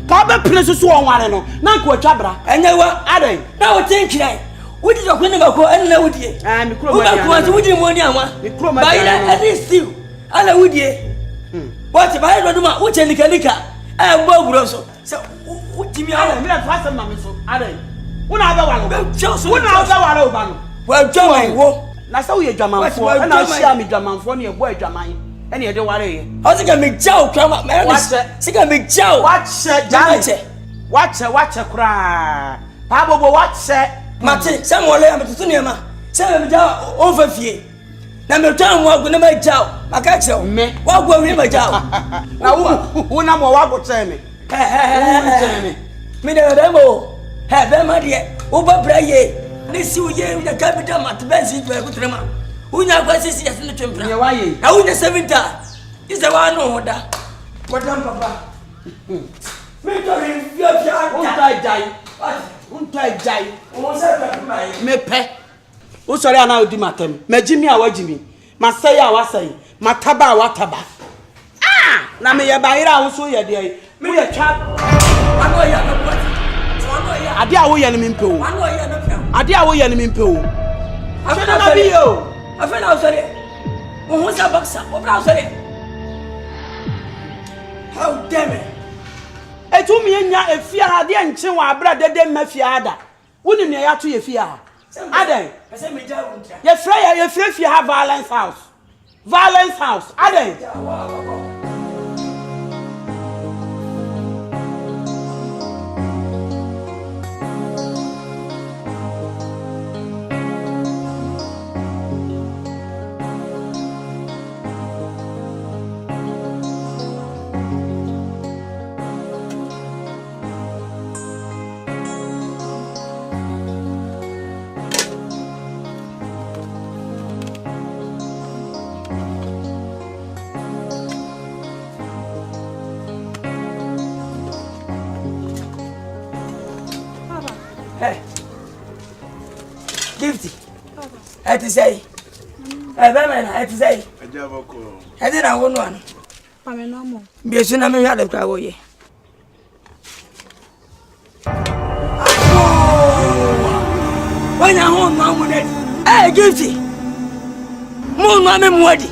ka be prince so onware no na nka wo twabra enye wa adai na wo tin kirai wudi do kwene bako en na wudi mi kro ma ya ko wudi mo ni anwa ba ina at least you ala wudi what ba ina do ma wo chenika e gbo oguro so se wudi mi awo mi na fasa ma me so adai una ba walo una ba walo ba no wa joma wo na sa wo ye dwamanfo na shia mi dwamanfo na e bo adwaman ene ye de ware ye o sika me jaw krama me sika me jaw wache kura pa bobo wache mate se mo le am tutu ne ma se me jaw o fa fie na me twa mo agu na me jaw maka che me wa gwa wi me jaw na wo na mo wa go che me me de demo be ma de o ba braye ni si u ye na capital mat benzi to e kutrema unya kwa sisi ya sinu twempra ye waye na unya 70 isa wa no hoda kodam papa me to ri fia unta jai o se pe mai me pe o sori ana odi matem majimi a wajimi masai a wasai mataba a wataba na me ye bayira wo so ye de me ye twa ano ya no boti ano ya ade a wo ye ni me mpe o ano ya no pe ade a wo ye ni me mpe o afena na bi o afena o sori o ho sa boxa o bra o sori how damn it etu mi nya efia ade enche wa abra dede mafia ada woni ne ya to ye fia aden ese me ja untra ye frɛ fia ha violence house aden Ẹ ti say. Ẹ bẹ me na ẹ ti say. Aja boko. Ẹ ti na wo no ano. Ame no mo. Bi esu na me hwa de kwa wo ye. Wanya ho no mo de. Eh gifty. Mo no me mo di.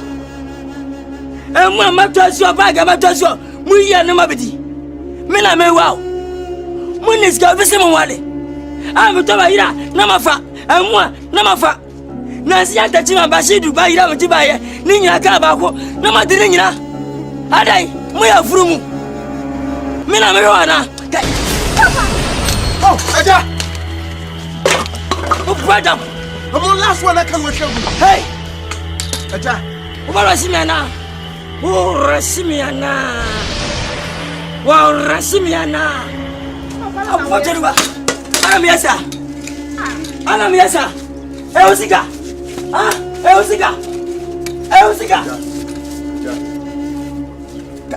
Emu amatosio bag amatosio. Mu yi na mabedi. Me na me wow. Mu ni ska vese mo wale. Me to ba yira na mafa. Emu na mafa. Na si anta chima bashidu ba yira mo tiba ye. Ni nyina ka ba ko. Na ma dire nyina. Adai, mu ya furumu. Me na me wana. Oh, Aja. Oh, brother. I'm on last one I can with you. Hey. Aja. Ubarasimiana. Urasimiana. Wa urasimiana. Apoteruba. Ana miasa. Usika. Usika. Usika.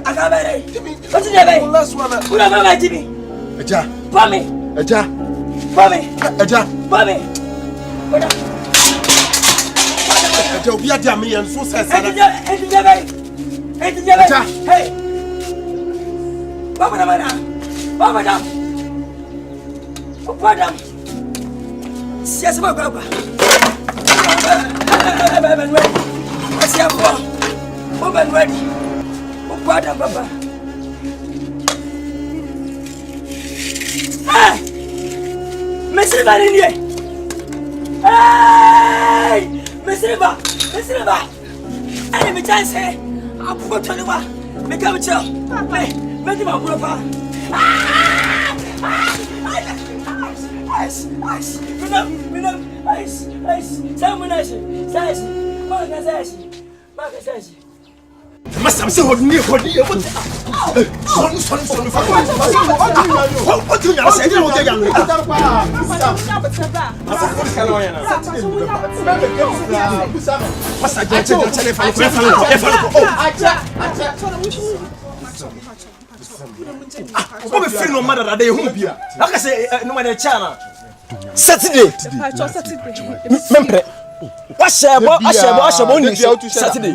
Akabere. What is that? Last one. Ura mama Jimmy. Aja. Pami. Aja. Pami. Aja. Pami. Aja obi adi am yen so say sana. Eti jebe. Hey. Papa na mana. Papa dam. Papa dam. Siasa ba kwa. Siapa? Papa ready. Papa dam papa. Hey! Mesri ba ni e? Hey! Mesri ba! Ai me chance. Apo to ni wa. Me ka me cheo. Hey, me di ma bro pa. Ice. Minam. Ice. Samunashi. Magasashi. Masam se hodi e what? Son fa. What you now say you dey yan. Masa je telephone. What be feel no matter that they home bia. Like I say no matter chana. Saturday. Mempre. Washebo ni Saturday.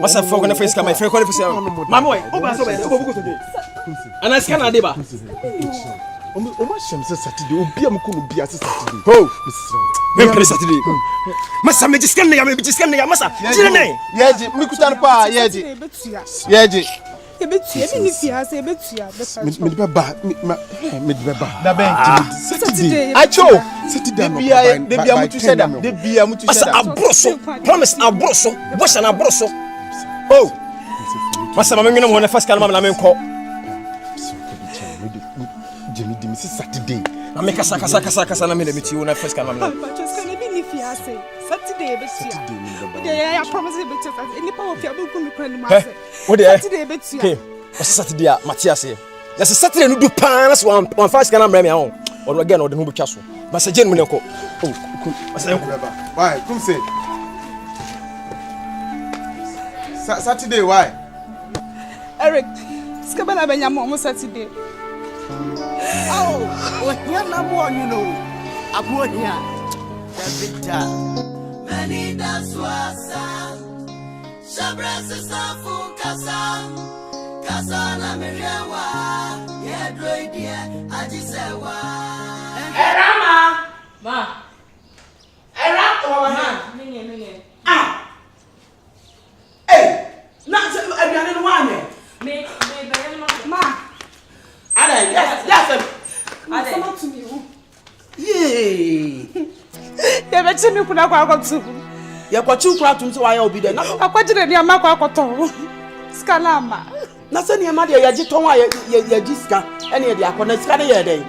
Wasa for gonna face my friend call for say. Mama boy, oba so be obo today. Ana scan ade ba. O ma shem say Saturday, obi am ko no bia say Saturday. Ho. Mempre Saturday. Masa me scan na ya masa. Jire na. Yeji, mi kutan pa yeji. Yeji. Ebetua, me ni fia say ebetua. Me di ba. Da ben. Saturday. Acho. Saturday no. De bia mutu seda. De bia mutu Masa seda. abroso. Promise abroso. Bossa na abroso. Oh. Masa mama ngena mo na first kalma na me nko. Jimmy di mi Saturday. Na me kasa na me le meti wo na first kalma na. Just can be ni fia say Saturday ebetua. Yeah, I promise ebetua. Any power fia be ku mi kra ni ma say. Saturday ebetua. Okay. What's Saturday a Matthias here? There's a Saturday no do pass one first kalma na me on. Or again or the no be twa so. Masa je no nko. Oh, masa nko. Why? Come say. Saturday why? Eric, skabana benya mo Saturday. Oh, what you know? Abu here. Victor. Many that's wasa. Shabrasa safu kasa na merewa. Yeah, droidia ajisewa. Erama. Ma. Era o ma. Mini. Ah. Hey, na se aduane no wane. Me bẹ̀rẹ̀ ma. Ma, Ada, yes. sama to me. Yay. Ya be chimi kuna kwa akotu. Ye kwachi kura tum se wa ya obi de na. Akwajire ni ama kwa akoto. Skalama. Na se ne ma de ye gi ton wa ye gi ska. Ene ye de akona ska de ye den.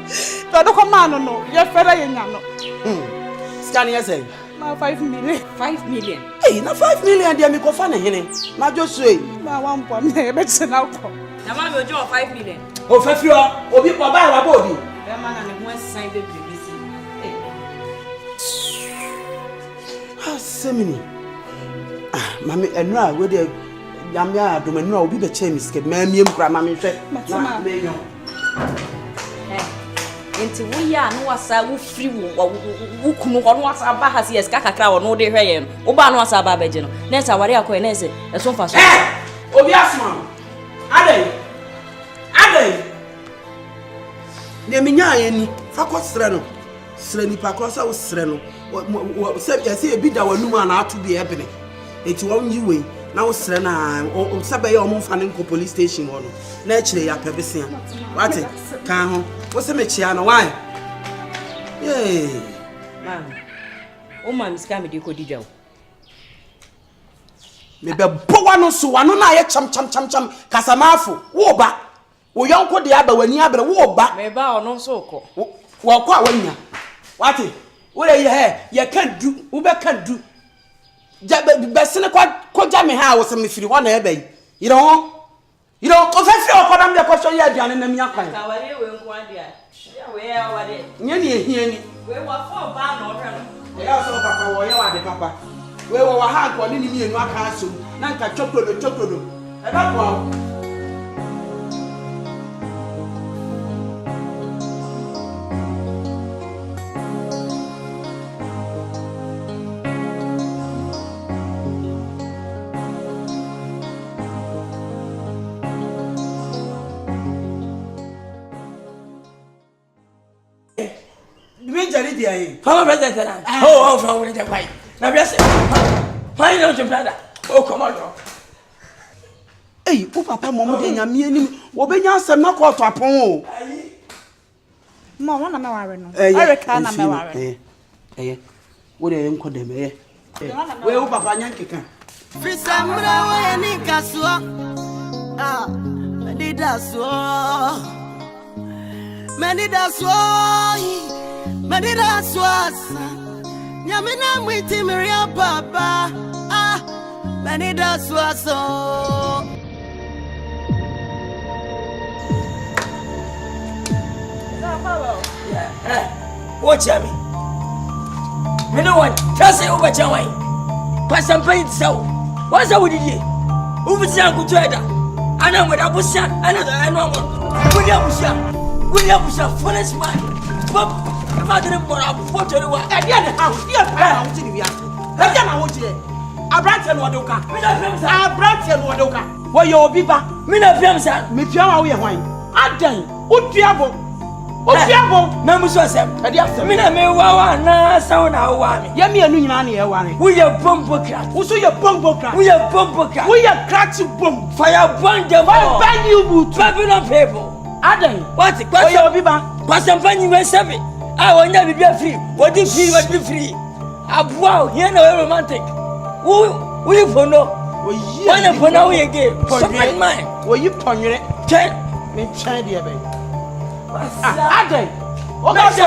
Todo ko ma no. Ye fere ye nya no. Ska ne ye say. Ma 5 million. 5 million. Hey, na 5 million de mi ko fa na hene. Na jo so e. Ma 1 pom na ye be china ko. Na ma be ojo 5 million. O fa fi o, obi po ba wa ba obi. Be ma na ne ho asan be BBC. Ah, semini. Ah, mami enu a we de yam ya do menu a obi be che mi ske ma miem kra mami hwe. Matima. Na me yo. enti wo ya no wasa wo free wo kunu ho no wasa ba ha se yes kakakra wo no de hweye no wo ba no wasa ba beje no na sa ware akoy na se eso fa so obi asma adai ne minya yani fa ko sre no sre ni pa ko sa wo sre no se yesi ebi da wanum ana atu bi ebene enti won yi we na wo sre na o sabe ye o mo fa ne ko police station ho no na kire ya pebesia wate kan ho wo se me chia no why mam o mam ska me de ko didwa me be bowa no so wano na ye cham kasamafo wo ba wo yonko de aba wani abre wo ba me ba ono so ko wo ko awanya wate wo le ye kan du wo be kan du ja be sene ko ja me ha wo se me firi ho na e be you know o fe firi o ko dam de ko so ye aduane na mi akwan ka ware we nko adia ya we ya ware nye ni ehia ni we wa fo ba na ohwe no e ya so papa wo ye wa de papa we wo wa ha ko ni mi enu aka aso na nka chokodo e ba ko How president na? Oh, from where the fight. Na biase. Why don't you brother? Oh, come on. Hey, o papa momo de nyame anim, wo benya asem na ko to apon o. Ma wona me ware no. Erika na me ware. Wo de enko de me we o papa nyankeka. Frisamra we ni kaso. Medida swasa. Nyamina mwiti miria papa. Medida swaso. Watch me. Me no one. Just say over Jawai. Pass some paint so. What's up with you? Over Janku Trader. I know what I was shot. I know what. William was foolish man. If I didn't put up for you, I didn't have to be out. I can't want you. I brought you Wadoka. I brought you Wadoka. Why you be back? Mina Fiamsa, Mifiama, we are wine. I done. Utiabo. Namusosem. Mina me wa na sound how wani. Yemi anu nyina na ye wani. We are bombo crack. Uso ye bombo crack. We are bombo crack. We are crack bomb. Fire burn them. Fire burn you boot. Babylon people. Adan. What? Why you be back? Pasampan you were seven. I want to be free. What is free? Wow, here no romantic. Who you for no? One upon now we again. Something mine. Were you pony? Check me, child, dear baby. Adan. What got you?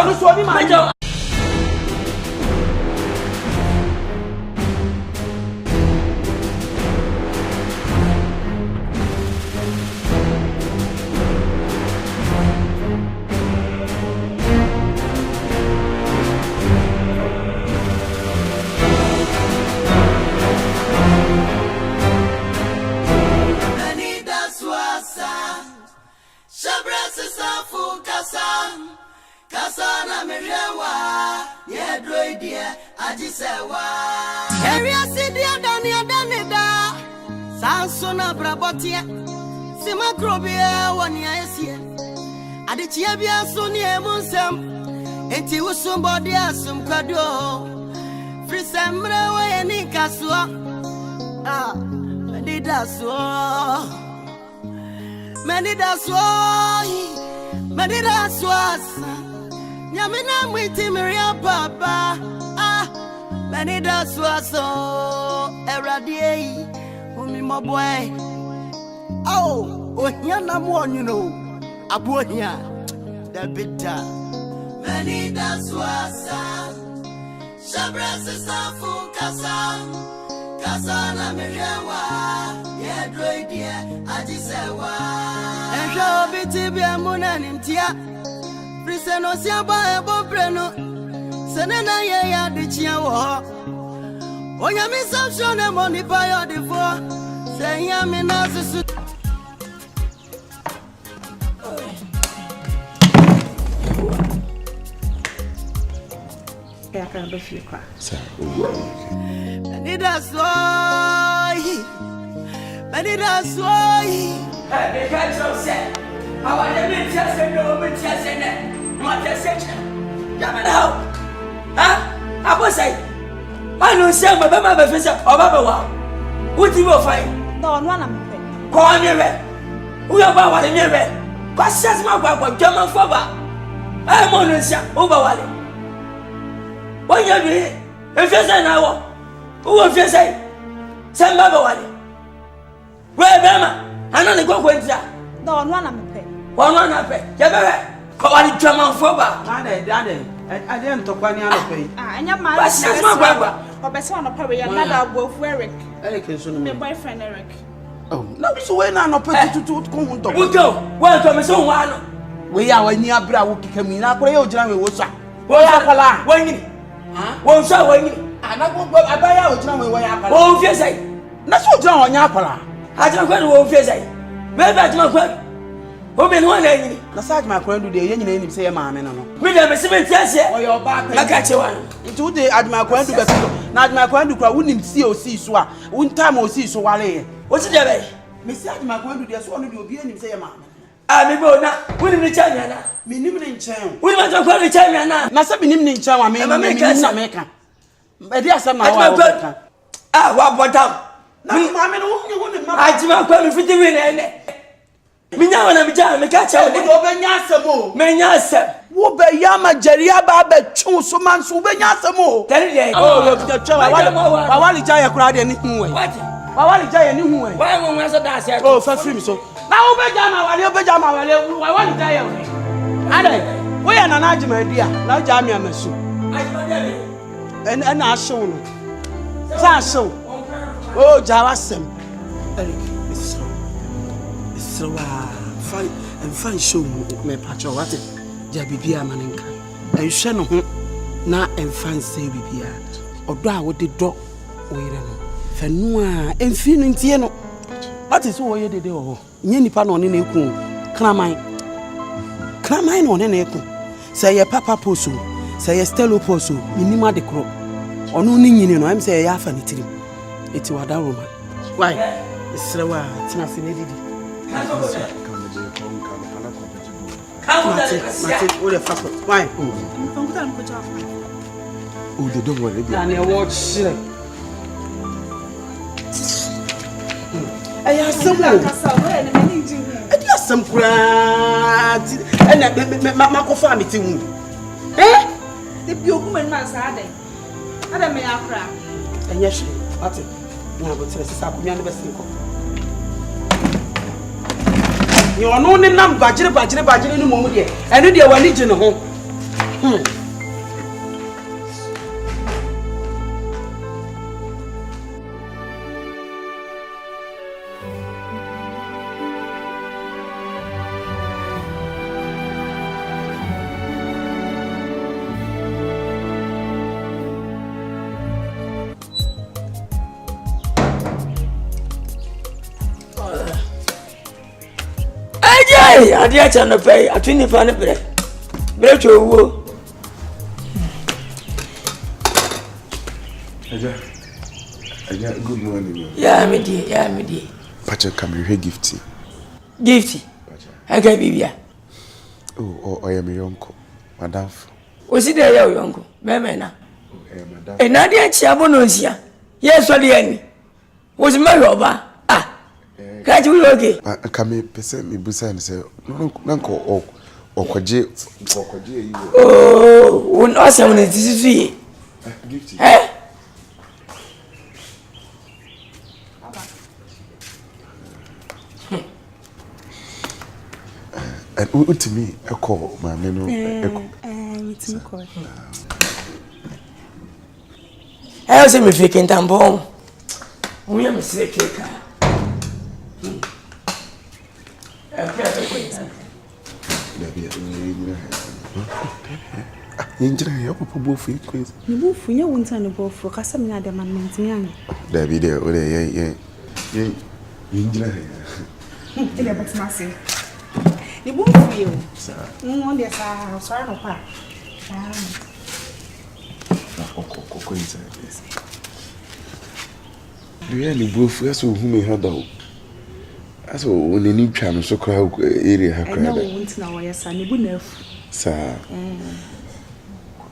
Sansona brabotia Sima krobia wani ayesie Adichie bia so ne emunsam Enti wusum body asum kwado Frisemre we ni kaso Medida so Nyamina mwiti miria papa Medida so Eradie Umi my boy. Oh, here na more, you know. Abu here. The bitter. Many that's wasa. Shabras is a full casa. Casana Miriawa. Yeah, droid, yeah. Ajisewa. And show bitibia munanintia. Priseno siamba bobreno. Senena ya de chiawo. Oya mi samshone money buy your divorce. Say ya me nasu. I can't be free. Sir, that's why. They can't say, how I never just said no, but just said that. What a section. Come out. Huh? I was saying, I know some of my professor or Baba. What do you find? No, one of them. Go on your way. We are about in your way. What says my wife, German Faba? I'm on the shop over Wally. What you doing? If you say now, who will you say? Send Baba Wally. Where, Bama? I know the go with that. No, one of them. One of them. Jabba. Go on, German Faba. Daddy, I didn't talk one year of pay. And your man, What says my wife? or best one of Perry, another wolf, Eric. Eric is My boyfriend, Eric. Oh, no, so when I'm not put to come on top. We go. Welcome, so one. We are when near Bra came in. I pray your jammy was up. When you won't show when you. And I won't buy out jammy way up. Oh, yes, I. That's what John on Yapala. I don't know what you say. Maybe I don't know. Who been one day? The Sag my friend today, you name say, Mamma. We never see me test Or your back. I got you one. Into the at my friend to be not my friend to cry, wouldn't see or see so. One time or see so while. What's the way? Miss my friend to the one who will be and say, Mamma. I may go now. We didn't tell me now. Me in town. We want to go to China now. Nasa binim ni ncha wa me America. Be dia sama wa wa. Ah, wa bottom. Na ma me no hu ni ma. Ajima kwa me fiti we na ene. Minya wana bija me ka cha wo be nya asem o. Me nya asem. Wo be ya ma jeria ba be twu so man so be nya asem o. Tell dey. Oh, yo bija twa wa wali jaya kura de ni hu we. What? Wa wali jaya ni hu we. Why mo nwa so da se. Oh, fa free me so. Na wo be jama wale wa wali jaya we. Ade, we ya na ajima dia, na jama amasu. Ajima dia. En na show no. Sa show. Oh, Jawa sem. Eric, it's so fine and fine show me patcho what it. Ja bibia maninka. En hwe no ho na en fan say bibia. Odo a wo de do wo yire no. Fa nu a emfi no ntie no. What is wo ye dede wo? Nye nipa no ne na eku. Kraman no ne na eku. Say ye papa poso. Say ye stelo poso. Minima de kro. Ono ni nyini no am say ye afa ni tirim. Eti wada Roma. Why? Isrewa tina se ne didi. Mate, what the fuck? Why? Oh, they don't worry. Daniel, watch shit. I have some some crowd. And my family too. Eh? The woman man sad. I don't mean I cry. And yes, what's it? Now, but it's up me on the best. You are no name budget in the moment here. And you are religion home. Hey, I did not pay a 25 bread. Bread to wo. Aja, good morning. Yeah, me dear. Pacha, come here, gifty. Gifty. I can be here. Oh, I am your uncle, Madame. Was it there, your uncle? Mamma. Madame. And I didn't see a bonus here. Yes, what the enemy was my robber. Can't you look it? I come present me Busan say, no, or Kwaje. Oh, when awesome is this is eh? And what to me, a call, my men, It's me call. I was a faking tampon. We are mistaken. Engineer, Papa Buffy quiz. You move for your winter and both for Cassam and maintain. There be there, yeah. Engineer. But massive. The move for you, sir. No, yes, I'm sorry, no part. Koko inside. Do you any both as who may have done? As when any channel so crowd area have cried. I know once now, yes, and you wouldn't have. Sir.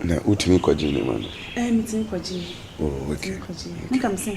Now, what me quadrine man? I'm meeting Quadri. Oh, okay. I come sing